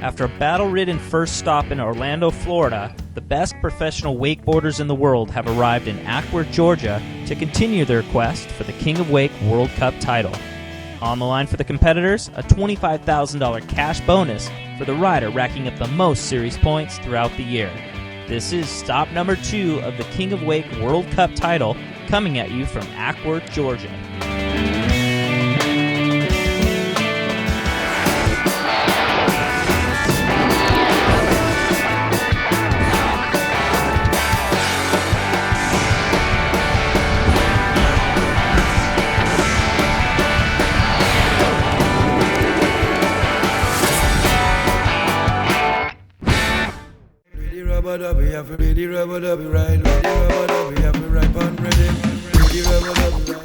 After a battle-ridden first stop in Orlando, Florida, the best professional wakeboarders in the world have arrived in Acworth, Georgia to continue their quest for the King of Wake World Cup title. On the line for the competitors, a $25,000 cash bonus for the rider racking up the most series points throughout the year. This is stop number 2 of the King of Wake World Cup title, coming at you from Acworth, Georgia.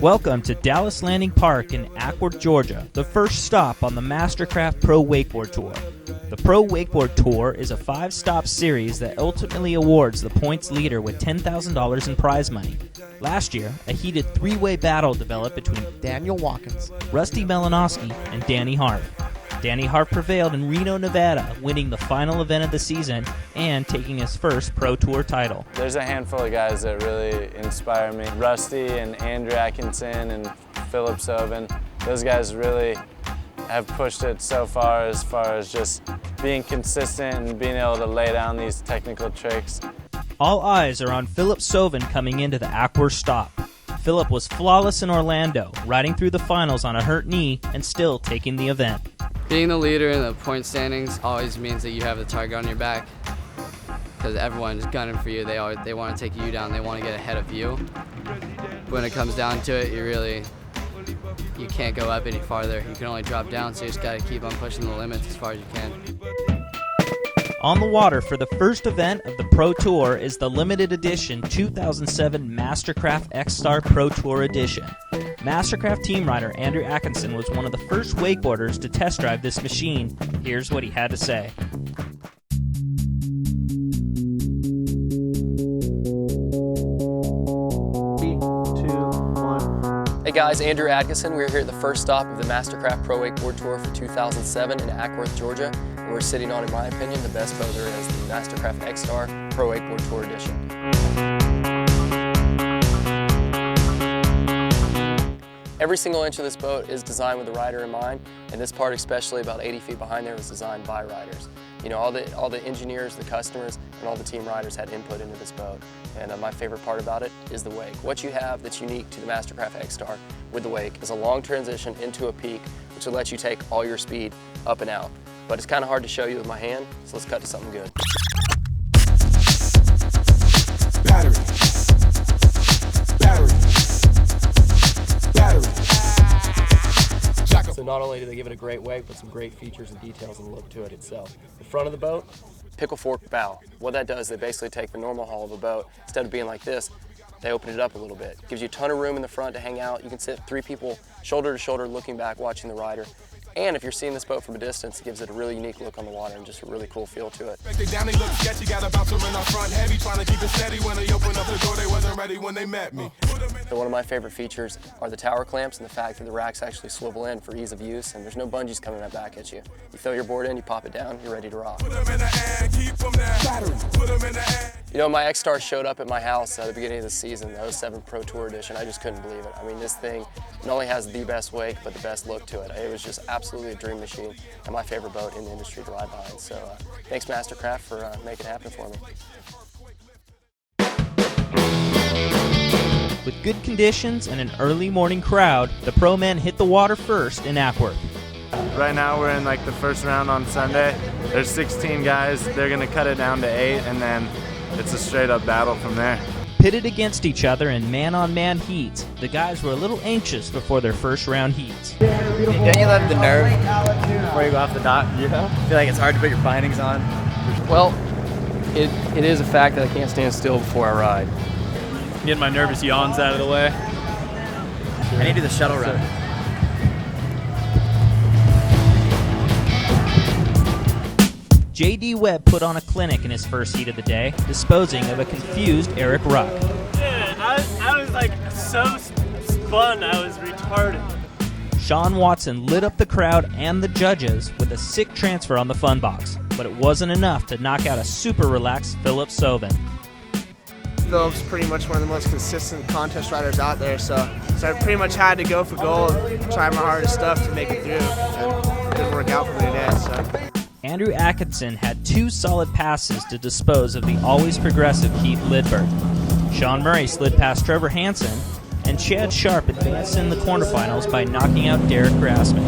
Welcome to Dallas Landing Park in Acworth, Georgia, the first stop on the Mastercraft Pro Wakeboard Tour. The Pro Wakeboard Tour is a 5-stop series that ultimately awards the points leader with $10,000 in prize money. Last year, a heated 3-way battle developed between Daniel Watkins, Rusty Malinowski, and Danny Harp. Danny Harp prevailed in Reno, Nevada, winning the final event of the season and taking his first Pro Tour title. There's a handful of guys that really inspire me. Rusty and Andrew Atkinson and Phillip Sobin. Those guys really have pushed it so far as just being consistent and being able to lay down these technical tricks. All eyes are on Phillip Soven coming into the Acworth stop. Phillip was flawless in Orlando, riding through the finals on a hurt knee and still taking the event. Being the leader in the point standings always means that you have the target on your back because everyone's gunning for you. They want to take you down. They want to get ahead of you. When it comes down to it, you can't go up any farther. You can only drop down, so you just got to keep on pushing the limits as far as you can. On the water for the first event of the Pro Tour is the limited edition 2007 Mastercraft XStar Pro Tour Edition. Mastercraft team rider Andrew Atkinson was one of the first wakeboarders to test drive this machine. Here's what he had to say. Hey guys, Andrew Atkinson. We're here at the first stop of the Mastercraft Pro Wakeboard Tour for 2007 in Acworth, Georgia. And we're sitting on, in my opinion, the best boat there is, the Mastercraft XStar Pro Wakeboard Tour Edition. Every single inch of this boat is designed with the rider in mind, and this part, especially about 80 feet behind there, was designed by riders. You know, all the engineers, the customers, and all the team riders had input into this boat. And my favorite part about it is the wake. What you have that's unique to the Mastercraft XStar with the wake is a long transition into a peak, which will let you take all your speed up and out. But it's kind of hard to show you with my hand, so let's cut to something good. Battery. Battery. Battery. So not only do they give it a great wake, but some great features and details and look to it itself. The front of the boat, pickle fork bow. What that does, they basically take the normal hull of a boat, instead of being like this, they open it up a little bit. Gives you a ton of room in the front to hang out. You can sit 3 people shoulder to shoulder looking back, watching the rider. And if you're seeing this boat from a distance, it gives it a really unique look on the water and just a really cool feel to it. So one of my favorite features are the tower clamps and the fact that the racks actually swivel in for ease of use, and there's no bungees coming right back at you. You throw your board in, you pop it down, you're ready to rock. You know, my XStar showed up at my house at the beginning of the season, the 07 Pro Tour Edition. I just couldn't believe it. I mean, this thing not only has the best wake, but the best look to it. It was just absolutely a dream machine and my favorite boat in the industry to ride behind. So thanks Mastercraft for making it happen for me. With good conditions and an early morning crowd, the pro men hit the water first in Acworth. Right now we're in like the first round on Sunday. There's 16 guys. They're going to cut it down to 8, and then it's a straight up battle from there. Pitted against each other in man-on-man heats, the guys were a little anxious before their first round heats. Don't you love the nerve before you go off the dock? Yeah. I feel like it's hard to put your bindings on. Well, it is a fact that I can't stand still before I ride. Get my nervous yawns out of the way. I need to do the shuttle run. JD Webb put on a clinic in his first heat of the day, disposing of a confused Eric Ruck. Yeah, I was like so spun, I was retarded. Sean Watson lit up the crowd and the judges with a sick transfer on the fun box. but it wasn't enough to knock out a super relaxed Phillip Soven. Philip's pretty much one of the most consistent contest riders out there, so I pretty much had to go for gold and try my hardest stuff to make it through. And it didn't work out for me today. So. Andrew Atkinson had 2 solid passes to dispose of the always progressive Keith Lidberg. Sean Murray slid past Trevor Hansen, and Chad Sharp advanced in the quarterfinals by knocking out Derek Grassman.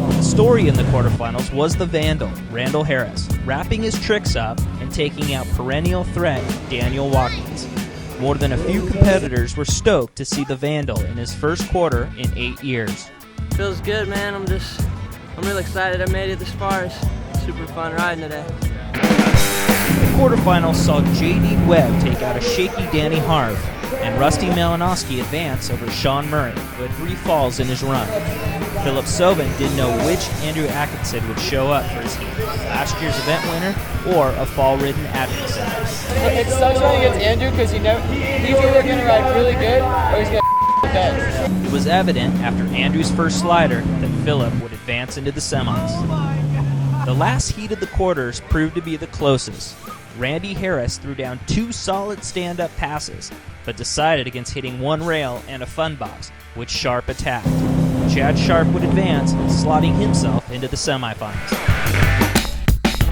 The story in the quarterfinals was the Vandal, Randall Harris, wrapping his tricks up and taking out perennial threat Daniel Watkins. More than a few competitors were stoked to see the Vandal in his first quarter in 8 years. Feels good, man. I'm really excited I made it this far. It's super fun riding today. The quarterfinals saw JD Webb take out a shaky Danny Harv, and Rusty Malinowski advance over Sean Murray, who had 3 falls in his run. Phillip Soven didn't know which Andrew Atkinson would show up for his heat, last year's event winner or a fall-ridden Atkinson. It sucks running against Andrew because he's either going to ride really good or he's going to bad. It was evident after Andrew's first slider that Phillip would advance into the semis. The last heat of the quarters proved to be the closest. Randy Harris threw down 2 solid stand-up passes, but decided against hitting 1 rail and a fun box, which Sharp attacked. Chad Sharp would advance, slotting himself into the semifinals.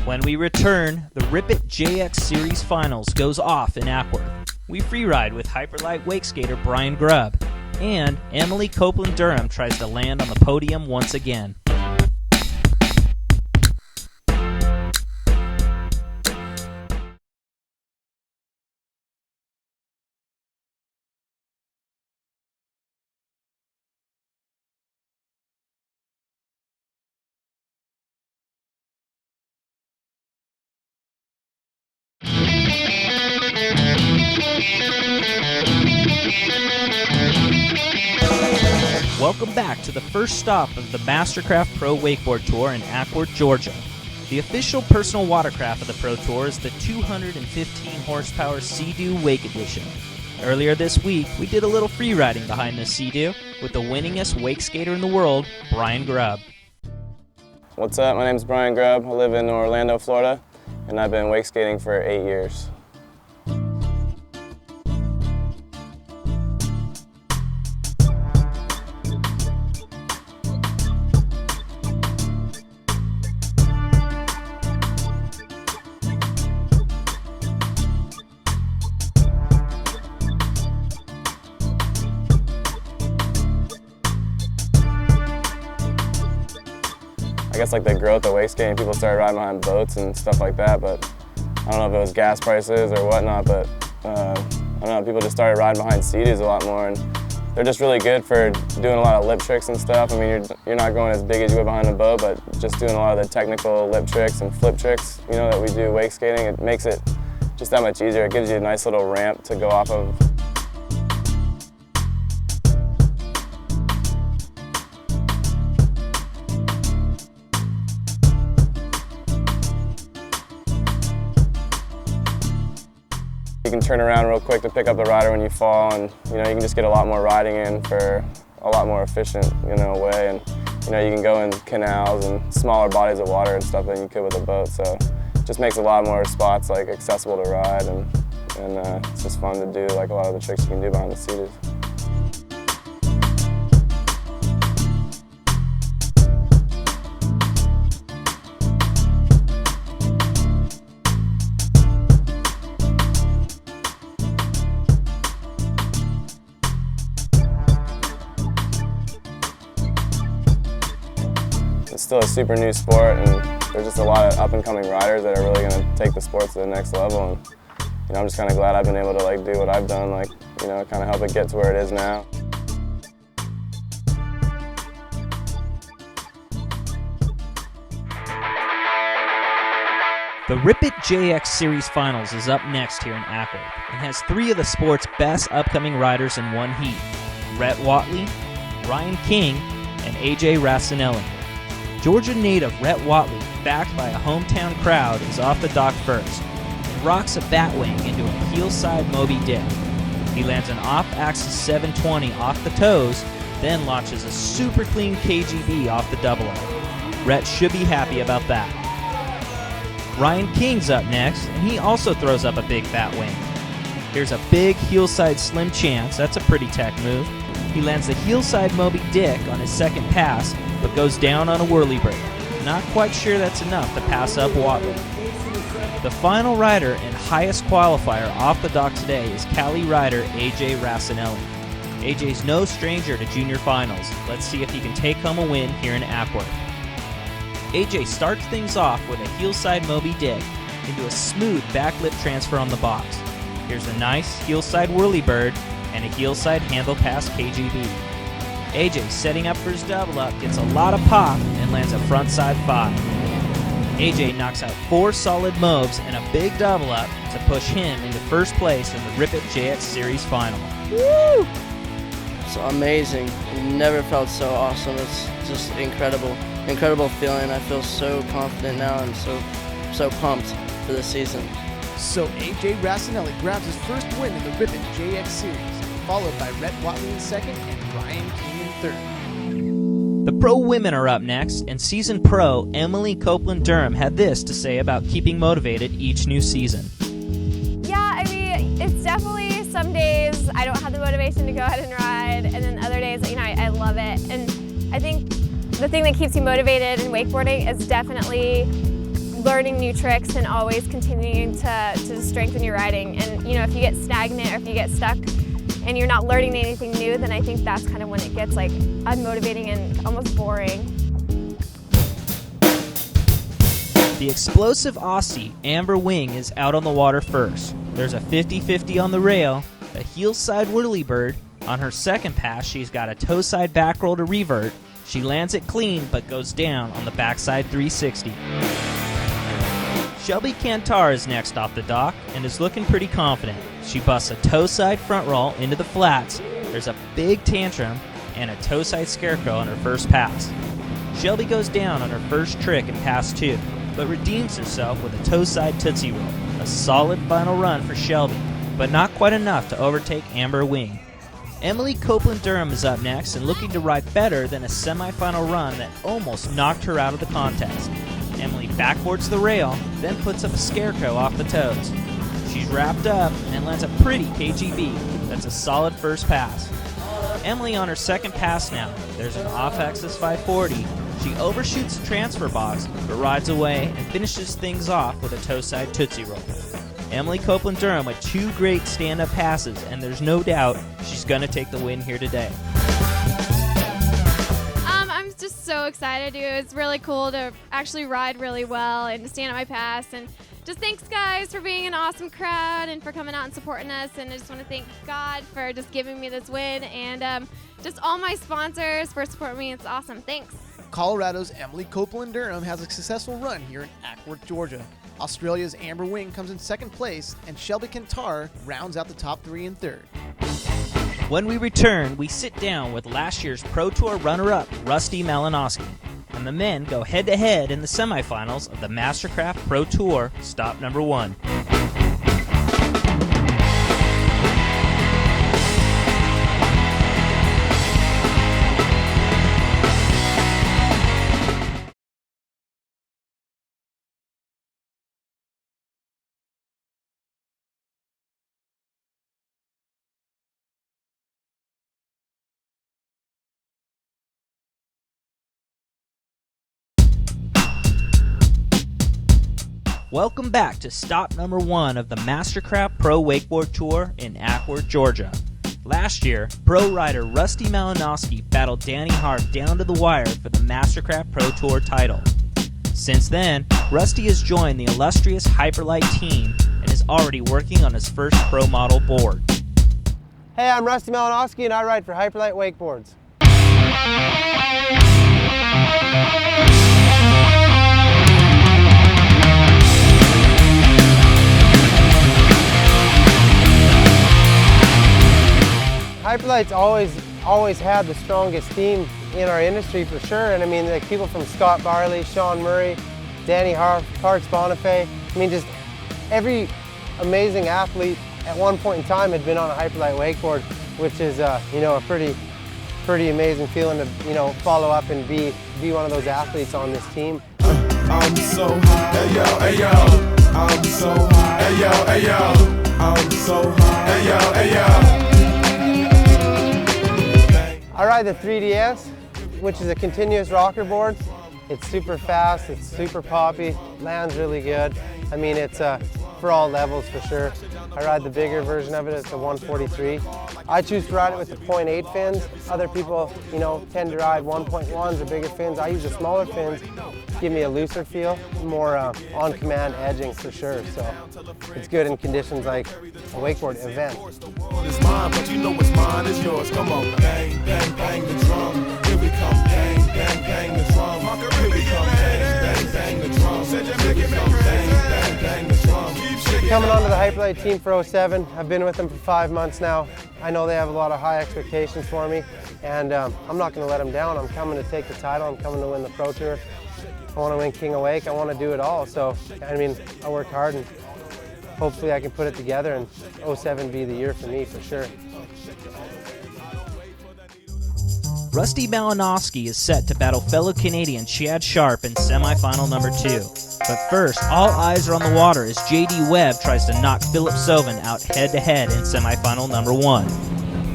When we return, the Ripit JX Series Finals goes off in Acworth. We freeride with hyperlight wake skater Brian Grubb, and Emily Copeland Durham tries to land on the podium once again. Welcome back to the first stop of the Mastercraft Pro Wakeboard Tour in Acworth, Georgia. The official personal watercraft of the Pro Tour is the 215 horsepower Sea-Doo Wake Edition. Earlier this week, we did a little free riding behind this Sea-Doo with the winningest wake skater in the world, Brian Grubb. What's up? My name's Brian Grubb. I live in Orlando, Florida, and I've been wake skating for 8 years. I guess like the growth of wake skating, people started riding behind boats and stuff like that, but I don't know if it was gas prices or whatnot, but I don't know, people just started riding behind Sea-Doos a lot more, and they're just really good for doing a lot of lip tricks and stuff. I mean, you're not going as big as you would behind a boat, but just doing a lot of the technical lip tricks and flip tricks, you know, that we do wake skating, it makes it just that much easier. It gives you a nice little ramp to go off of. You can turn around real quick to pick up the rider when you fall, and you know, you can just get a lot more riding in for a lot more efficient, you know, way. And you know, you can go in canals and smaller bodies of water and stuff than you could with a boat. So it just makes a lot more spots like accessible to ride, and it's just fun to do like a lot of the tricks you can do behind the Sea-Doos. It's still a super new sport, and there's just a lot of up-and-coming riders that are really going to take the sport to the next level. And you know, I'm just kind of glad I've been able to like do what I've done, like, you know, kind of help it get to where it is now. The Ripit JX Series Finals is up next here in Acworth and has 3 of the sport's best upcoming riders in one heat: Rhett Whatley, Ryan King, and AJ Rassinelli. Georgia native Rhett Whatley, backed by a hometown crowd, is off the dock first and rocks a batwing into a heelside Moby Dick. He lands an off-axis 720 off the toes, then launches a super clean KGB off the double arm. Rhett should be happy about that. Ryan King's up next, and he also throws up a big fat wing. Here's a big heel-side slim chance. That's a pretty tech move. He lands the heel-side Moby Dick on his second pass, but goes down on a whirly-bird. Not quite sure that's enough to pass up Watley. The final rider and highest qualifier off the dock today is Cali rider AJ Racinelli. AJ's no stranger to junior finals. Let's see if he can take home a win here in Acworth. AJ starts things off with a heel-side Moby Dick into a smooth backlip transfer on the box. Here's a nice heel-side whirly-bird and a heel-side handle pass KGB. AJ setting up for his double-up, gets a lot of pop, and lands a front-side 5. AJ knocks out 4 solid moves and a big double-up to push him into first place in the Rip It JX Series Final. Woo! It's amazing. Never felt so awesome. It's just incredible. Incredible feeling. I feel so confident now and so pumped for this season. So AJ Racinelli grabs his first win in the Rip It JX Series, followed by Rhett Watley in second and Ryan King in third. The pro women are up next, and seasoned pro Emily Copeland Durham had this to say about keeping motivated each new season. Yeah, I mean, it's definitely some days I don't have the motivation to go ahead and ride, and then other days, you know, I love it. And I think the thing that keeps you motivated in wakeboarding is definitely learning new tricks and always continuing to strengthen your riding. And you know, if you get stagnant or if you get stuck and you're not learning anything new, then I think that's kind of when it gets like unmotivating and almost boring. The explosive Aussie Amber Wing is out on the water first. There's a 50-50 on the rail, a heel side whirly-bird. On her second pass, she's got a toe side back roll to revert. She lands it clean but goes down on the backside 360. Shelby Cantar is next off the dock and is looking pretty confident. She busts a toe side front roll into the flats. There's a big tantrum and a toe side scarecrow on her first pass. Shelby goes down on her first trick in pass 2, but redeems herself with a toe side tootsie roll. A solid final run for Shelby, but not quite enough to overtake Amber Wing. Emily Copeland Durham is up next and looking to ride better than a semifinal run that almost knocked her out of the contest. Emily backboards the rail, then puts up a scarecrow off the toes. She's wrapped up and lands a pretty KGB. That's a solid first pass. Emily on her second pass now. There's an off-axis 540. She overshoots the transfer box, but rides away and finishes things off with a toe side tootsie roll. Emily Copeland Durham with 2 great stand-up passes, and there's no doubt she's going to take the win here today. I'm just so excited, dude. It's really cool to actually ride really well and to stand at my pass. And just thanks, guys, for being an awesome crowd and for coming out and supporting us. And I just want to thank God for just giving me this win and just all my sponsors for supporting me. It's awesome. Thanks. Colorado's Emily Copeland Durham has a successful run here in Acworth, Georgia. Australia's Amber Wing comes in second place, and Shelby Cantar rounds out the top 3 in third. When we return, we sit down with last year's Pro Tour runner-up, Rusty Malinowski, and the men go head-to-head in the semifinals of the Mastercraft Pro Tour, stop number 1. Welcome back to stop number 1 of the Mastercraft Pro Wakeboard Tour in Acworth, Georgia. Last year, pro rider Rusty Malinowski battled Danny Harp down to the wire for the Mastercraft Pro Tour title. Since then, Rusty has joined the illustrious Hyperlight team and is already working on his first pro model board. Hey, I'm Rusty Malinowski and I ride for Hyperlight Wakeboards. Hyperlight's always had the strongest team in our industry for sure, and I mean, like people from Scott Barley, Sean Murray, Danny Harf, Parks Bonifay. I mean, just every amazing athlete at one point in time had been on a Hyperlight wakeboard, which is you know, a pretty amazing feeling to, you know, follow up and be one of those athletes on this team. I'm so high. Hey yo, hey yo. I'm so high. Hey yo, hey yo. I'm so high. Hey yo, hey yo. I ride the 3DS, which is a continuous rocker board. It's super fast, it's super poppy, lands really good. I mean, it's for all levels for sure. I ride the bigger version of it, it's a 143. I choose to ride it with the 0.8 fins. Other people, you know, tend to ride 1.1s or bigger fins. I use the smaller fins, give me a looser feel, more on-command edging for sure. So it's good in conditions like a wakeboard event. It's mine, but you know what's mine is yours. Come on, bang, bang, bang the drum. Here we come, bang, bang, bang the drum. Here we come, bang, bang, bang the drum. Here we come, bang, bang, bang the drum. Coming onto the Hyperlite team for 07, I've been with them for 5 months now. I know they have a lot of high expectations for me, and I'm not going to let them down. I'm coming to take the title. I'm coming to win the Pro Tour. I want to win King of Wake. I want to do it all. So, I mean, I work hard, and hopefully I can put it together, and 07 be the year for me for sure. Rusty Malinowski is set to battle fellow Canadian Chad Sharp in semifinal number 2. But first, all eyes are on the water as JD Webb tries to knock Phillip Soven out head-to-head in semifinal number 1.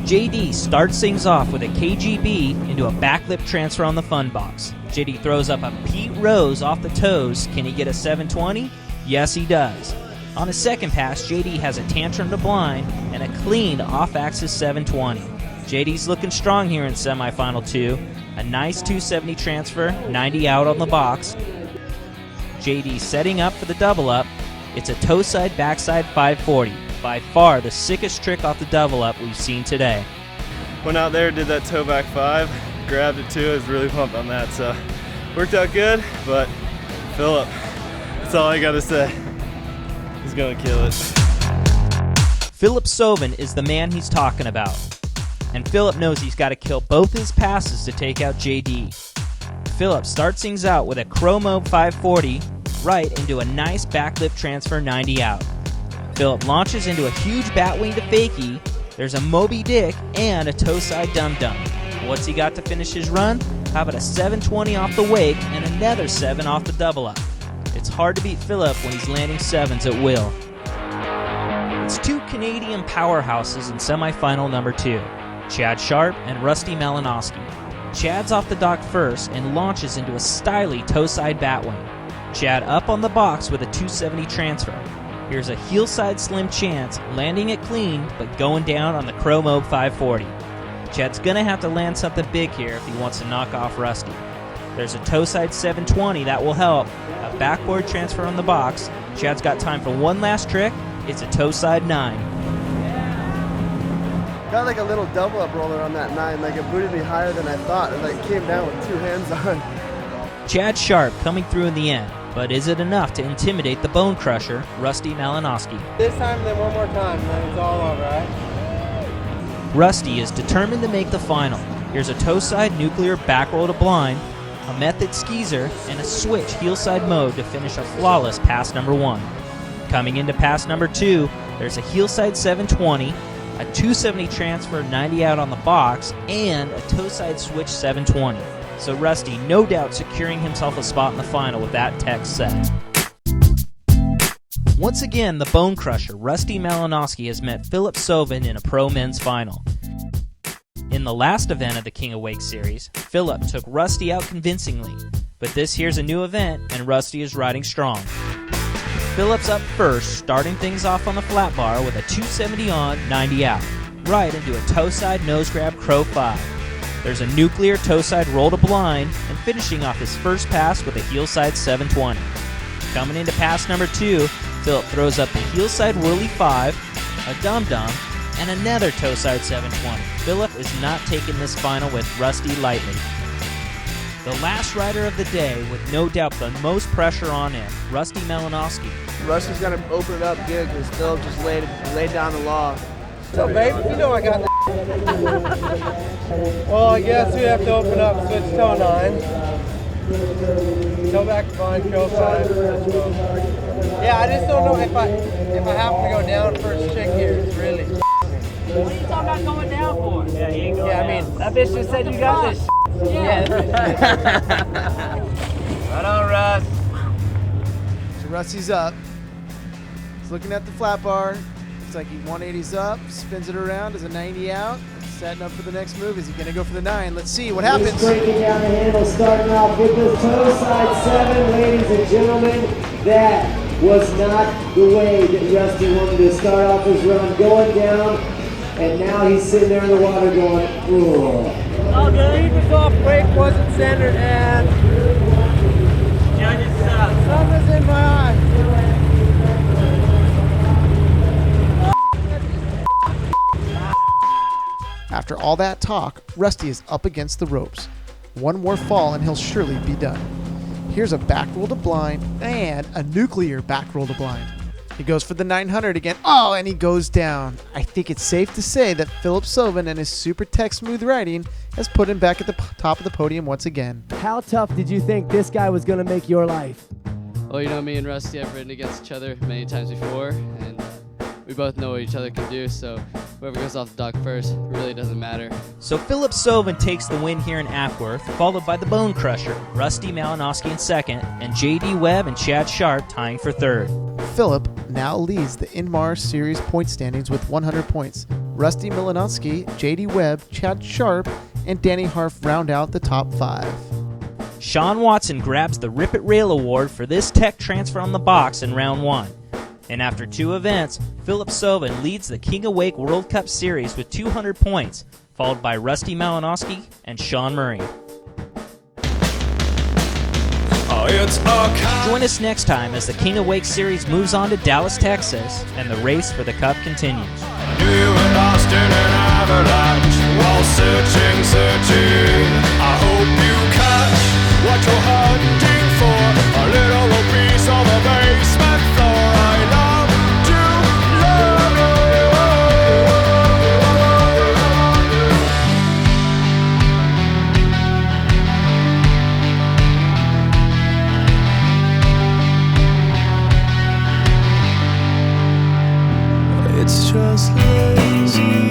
JD starts things off with a KGB into a backlip transfer on the fun box. JD throws up a Pete Rose off the toes. Can he get a 720? Yes, he does. On his second pass, JD has a tantrum to blind and a clean off-axis 720. JD's looking strong here in semifinal 2. A nice 270 transfer, 90 out on the box. JD setting up for the double up. It's a toe side backside 540. By far the sickest trick off the double up we've seen today. Went out there, did that toe back 5, grabbed it too. I was really pumped on that, so worked out good. But Phillip, that's all I gotta say. He's gonna kill it. Phillip Soven is the man he's talking about. And Phillip knows he's got to kill both his passes to take out JD. Phillip starts things out with a Chromo 540 right into a nice backlip transfer 90 out. Phillip launches into a huge batwing to fakie. There's a Moby Dick and a toe side dum-dum. What's he got to finish his run? How about a 720 off the wake and another 7 off the double up? It's hard to beat Phillip when he's landing 7s at will. It's 2 Canadian powerhouses in semifinal number 2. Chad Sharp and Rusty Malinowski. Chad's off the dock first and launches into a styly toe side batwing. Chad up on the box with a 270 transfer. Here's a heel side slim chance, landing it clean, but going down on the Chromo 540. Chad's gonna have to land something big here if he wants to knock off Rusty. There's a toe side 720 that will help. A backboard transfer on the box. Chad's got time for one last trick. It's a toe side 9. Got like a little double up roller on that 9, like it booted me higher than I thought. It like came down with 2 hands on. Chad Sharp coming through in the end, but is it enough to intimidate the bone crusher, Rusty Malinowski? This time, then one more time, and then it's all over, right? Rusty is determined to make the final. Here's a toe side nuclear back roll to blind, a method skeezer, and a switch heel side mode to finish a flawless pass number 1. Coming into pass number 2, there's a heel side 720, a 270 transfer 90 out on the box, and a toe side switch 720. So Rusty no doubt securing himself a spot in the final with that tech set. Once again, the bone crusher Rusty Malinowski has met Phillip Soven in a pro men's final. In the last event of the King of Wake series, Phillip took Rusty out convincingly, but this here's a new event and Rusty is riding strong. Phillip's up first, starting things off on the flat bar with a 270 on, 90 out, right into a toe side nose grab Crow 5. There's a nuclear toe side roll to blind, and finishing off his first pass with a heel side 720. Coming into pass number 2, Phillip throws up the heel side whirly 5, a dum-dum, and another toe side 720. Phillip is not taking this final with Rusty lightly. The last rider of the day, with no doubt the most pressure on him, Rusty Malinowski. Rusty's gonna open it up good because Phillip just laid down the law. So babe, you know I got this. Well, I guess we have to open up switch toe 9. Toe back blind, Crow 5, switch mode. Yeah, I just don't know if I have to go down first chick here. It's really What are you talking about going down for? Yeah, you ain't going down. I mean, that bitch just said you got this. Yeah. Yeah. Right on, Russ. So Rusty's up. He's looking at the flat bar. Looks like he 180s up, spins it around, does a 90 out. Setting up for the next move. Is he going to go for the 9? Let's see what happens. He's breaking down the handle, starting off with the toe side 7, ladies and gentlemen. That was not the way that Rusty wanted to start off his run, going down, and now he's sitting there in the water going, ooh. All good. Speed was off, brake wasn't centered, and something's in my eye. After all that talk, Rusty is up against the ropes. One more fall and he'll surely be done. Here's a back roll to blind and a nuclear back roll to blind. He goes for the 900 again. Oh, and he goes down. I think it's safe to say that Phillip Soven and his super tech smooth riding has put him back at the top of the podium once again. How tough did you think this guy was going to make your life? Well, you know, me and Rusty have ridden against each other many times before, and we both know what each other can do, so whoever goes off the dock first really doesn't matter. So Phillip Soven takes the win here in Acworth, followed by the Bone Crusher, Rusty Malinowski in second, and JD Webb and Chad Sharp tying for third. Phillip now leads the Inmar Series point standings with 100 points. Rusty Malinowski, JD Webb, Chad Sharp, and Danny Harf round out the top 5. Sean Watson grabs the Rip It Rail Award for this tech transfer on the box in round 1. And after 2 events, Phillip Soven leads the King of Wake World Cup Series with 200 points, followed by Rusty Malinowski and Sean Murray. Join us next time as the King of Wake Series moves on to Dallas, Texas, and the race for the Cup continues. You were lost in an avalanche while searching. I hope you catch what you're hunting for. A little piece of a basement floor. I love to love you. It's just lazy.